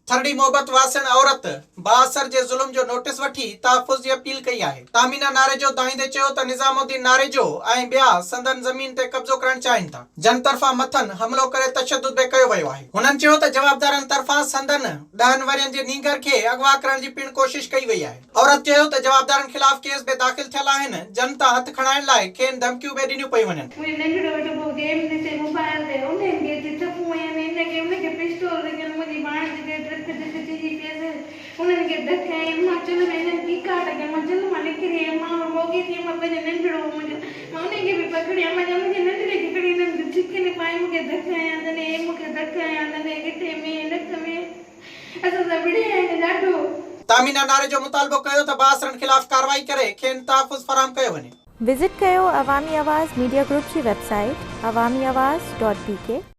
थरडी मोहब्बत वासन औरत बासर जे जुल्म जो नोटिस वठी तहफ़ुज़ जी अपील कई आहे। तामीना नारे जो दाईंदे चयो त निज़ामुद्दीन नारे जो ऐं ॿिया संदन ज़मीन ते कब्ज़ो करण चाहिनि था। जन तरफ़ां मथन हमलो करे तशद्दुद बि कयो वियो आहे। हुननि चयो त जवाबदारनि तरफ़ां संदन 10 वरियनि जे नींगर खे अगवा करण जी पिण कोशिश कई वई आहे। औरत चयो त जवाबदारनि ख़िलाफ़ केस बि दाख़िल थियल आहिनि। जनता हथ खणाइण लाइ खेनि धमकियूं बि ॾिनियूं पयूं वञनि। तामीना नारे जो मुतालबो कयो त बासरनि ख़िलाफ़ कार्रवाई करे खेनि तहफ़ुज़ फराहम कयो वञे। विजिट कयो अवामी आवाज़ मीडिया ग्रुप की वेबसाइट awamiawaz.pk।